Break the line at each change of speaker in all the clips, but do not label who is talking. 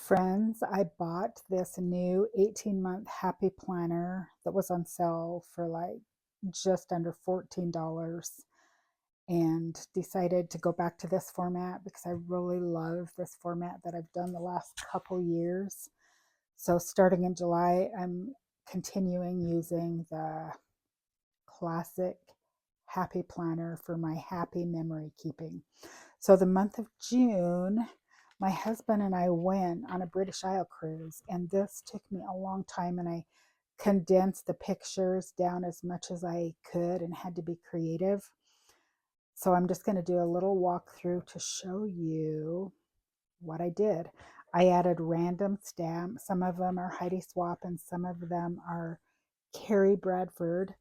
Friends, I bought this new 18-month happy planner that was on sale for like just under $14 and decided to go back to this format because I really love this format that I've done the last couple years. So starting in July, I'm continuing using the classic happy planner for my happy memory keeping. So the month of June, my husband and I went on a British Isle cruise, and this took me a long time, and I condensed the pictures down as much as I could and had to be creative. So I'm just going to do a little walkthrough to show you what I did. I added random stamps. Some of them are Heidi Swapp and some of them are Kerri Bradford.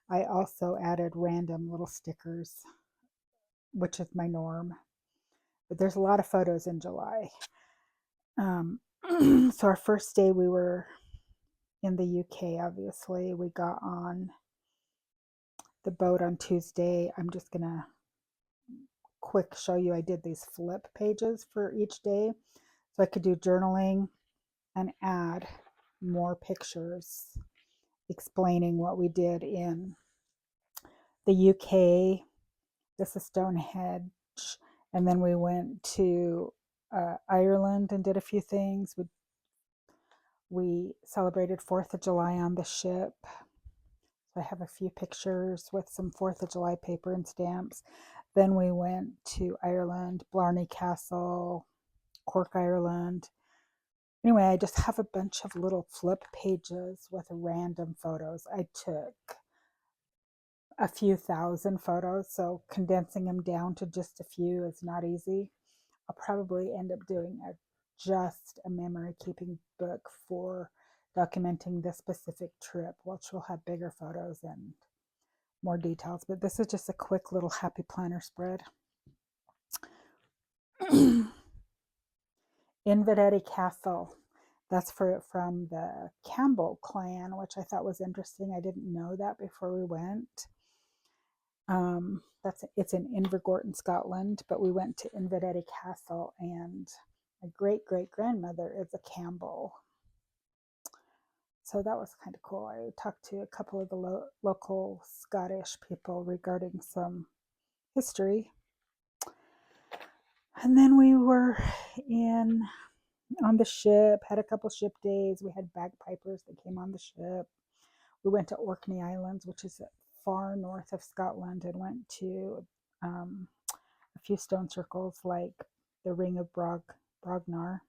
I also added random little stickers, which is my norm. But there's a lot of photos in July. Um, so our first day we were in the UK, obviously. We got on the boat on Tuesday. I'm just going to quick show you. I did these flip pages for each day. So I could do journaling and add more pictures explaining what we did in the UK. This is Stonehenge. And then we went to Ireland and did a few things. We celebrated 4th of July on the ship. So I have a few pictures with some 4th of July paper and stamps. Then we went to Ireland, Blarney Castle, Cork, Ireland. Anyway, I just have a bunch of little flip pages with random photos. I took a few thousand photos, so condensing them down to just a few is not easy. I'll probably end up doing just a memory keeping book for documenting this specific trip, which will have bigger photos and more details. But this is just a quick little happy planner spread. Inverary Castle. That's from the Campbell clan, which I thought was interesting. I didn't know that before we went. It's in Invergorton, Scotland, but we went to Inverary Castle, and my great-great-grandmother is a Campbell. So that was kind of cool. I talked to a couple of the local Scottish people regarding some history. And then we were on the ship, had a couple ship days. We had bagpipers that came on the ship. We went to Orkney Islands, which is far north of Scotland, and went to a few stone circles like the Ring of Brognar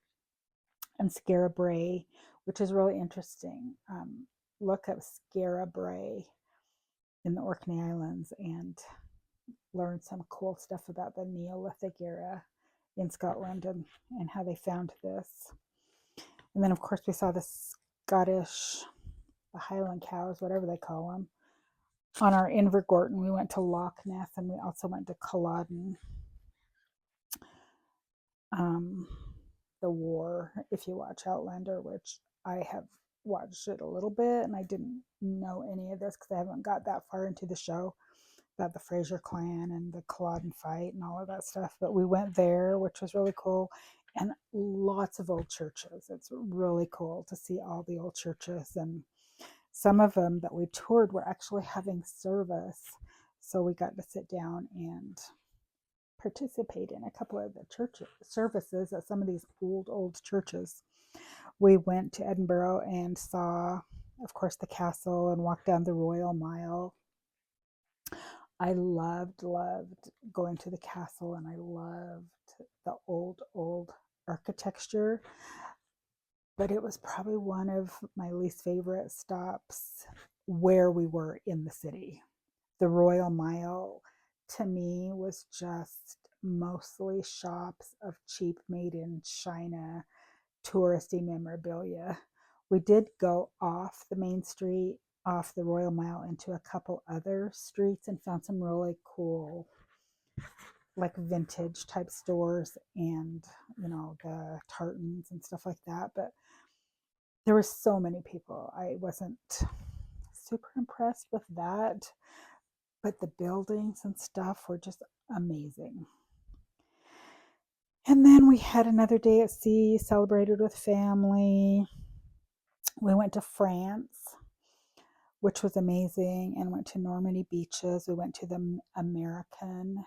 and Skara Brae, which is really interesting. Look up Skara Brae in the Orkney Islands and learn some cool stuff about the Neolithic era in Scotland and how they found this. And then, of course, we saw the Highland cows, whatever they call them. On our Invergorton, we went to Loch Ness, and we also went to Culloden. The War, if you watch Outlander, which I have watched it a little bit, and I didn't know any of this because I haven't got that far into the show about the Fraser clan and the Culloden fight and all of that stuff. But we went there, which was really cool, and lots of old churches. It's really cool to see all the old churches, and some of them that we toured were actually having service, so we got to sit down and participate in a couple of the church services at some of these old churches. We went to Edinburgh and saw, of course, the castle and walked down the Royal Mile. I loved going to the castle, and I loved the old architecture, but it was probably one of my least favorite stops where we were in the city. The Royal Mile to me was just mostly shops of cheap made in China touristy memorabilia. We did go off the main street, off the Royal Mile, into a couple other streets and found some really cool like vintage type stores and the tartans and stuff like that. But there were so many people. I wasn't super impressed with that, but the buildings and stuff were just amazing. And then we had another day at sea, celebrated with family. We went to France, which was amazing, and went to Normandy beaches. We went to the American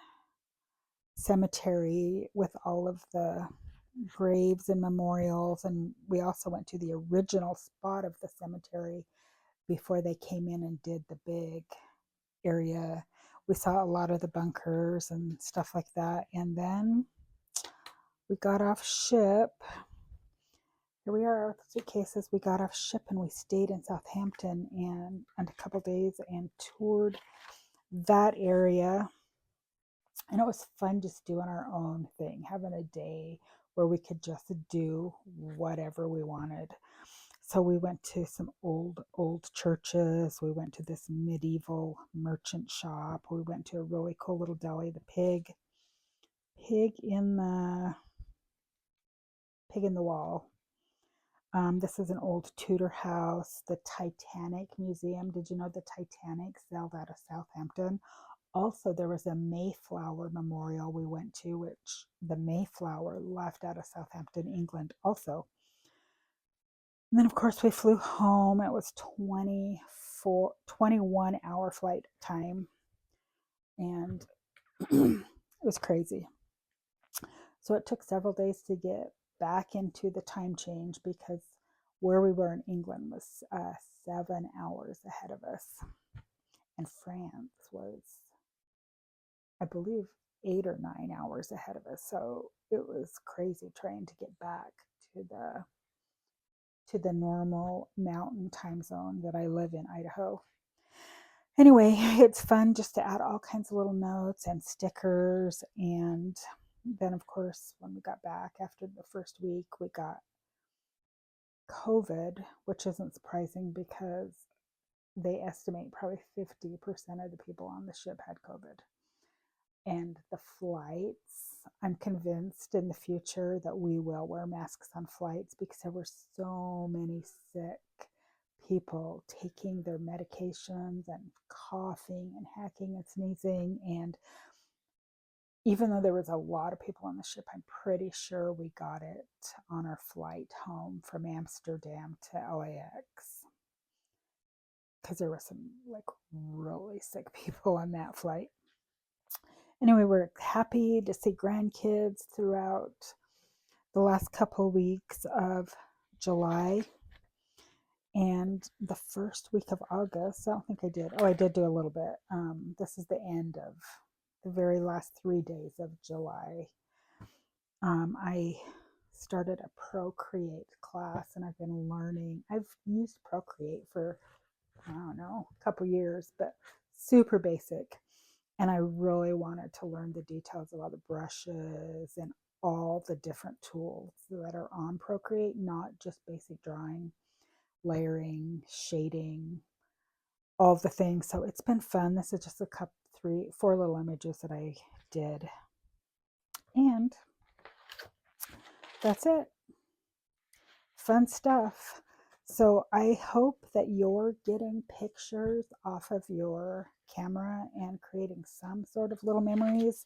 cemetery with all of the graves and memorials. And we also went to the original spot of the cemetery before they came in and did the big area. We saw a lot of the bunkers and stuff like that. And then we got off ship. Here we are with suitcases. We got off ship and we stayed in Southampton and a couple days and toured that area. And it was fun just doing our own thing, having a day where we could just do whatever we wanted. So we went to some old churches. We went to this medieval merchant shop. We went to a really cool little deli, the pig in the pig in the wall. This is an old Tudor house. The Titanic Museum. Did you know the Titanic sailed out of Southampton? Also, there was a Mayflower memorial we went to, which the Mayflower left out of Southampton, England, also. And then, of course, we flew home. It was 21-hour flight time, and it was crazy. So it took several days to get back into the time change because where we were in England was 7 hours ahead of us, and France was, I believe, 8 or 9 hours ahead of us. So it was crazy trying to get back to the normal mountain time zone that I live in, Idaho. Anyway, it's fun just to add all kinds of little notes and stickers. And then, of course, when we got back after the first week, we got COVID, which isn't surprising because they estimate probably 50% of the people on the ship had COVID. And the flights, I'm convinced in the future that we will wear masks on flights because there were so many sick people taking their medications and coughing and hacking and sneezing. And even though there was a lot of people on the ship, I'm pretty sure we got it on our flight home from Amsterdam to LAX because there were some like really sick people on that flight. Anyway, we're happy to see grandkids throughout the last couple weeks of July and the first week of August. I don't think I did. Oh, I did do a little bit. This is the end of the very last 3 days of July. I started a Procreate class and I've been learning. I've used Procreate for, I don't know, a couple years, but super basic. And I really wanted to learn the details of all the brushes and all the different tools that are on Procreate, not just basic drawing, layering, shading, all the things. So it's been fun. This is just a couple, 4 little images that I did. And that's it. Fun stuff. So I hope that you're getting pictures off of your camera and creating some sort of little memories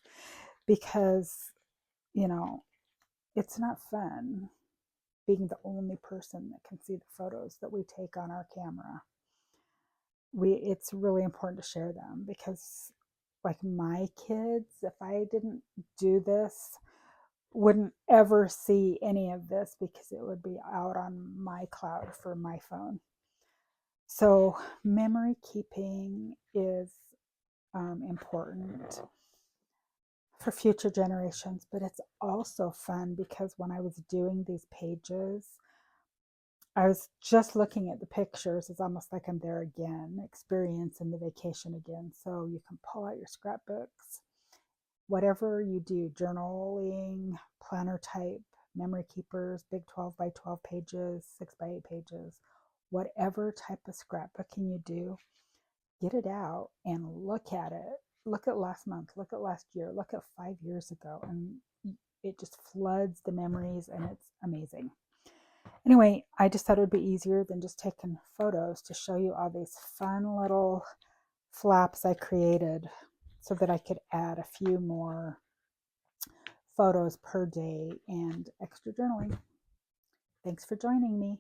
because, you know, it's not fun being the only person that can see the photos that we take on our camera. It's really important to share them because like my kids, if I didn't do this, wouldn't ever see any of this because it would be out on my cloud for my phone. So memory keeping is important for future generations, but it's also fun because when I was doing these pages, I was just looking at the pictures. It's almost like I'm there again, experiencing the vacation again. So you can pull out your scrapbooks, whatever you do, journaling, planner type, memory keepers, big 12 by 12 pages, 6 by 8 pages, whatever type of scrapbooking you do, get it out and look at it. Look at last month, look at last year, look at 5 years ago, and it just floods the memories and it's amazing. Anyway, I just thought it would be easier than just taking photos to show you all these fun little flaps I created so that I could add a few more photos per day and extra journaling. Thanks for joining me.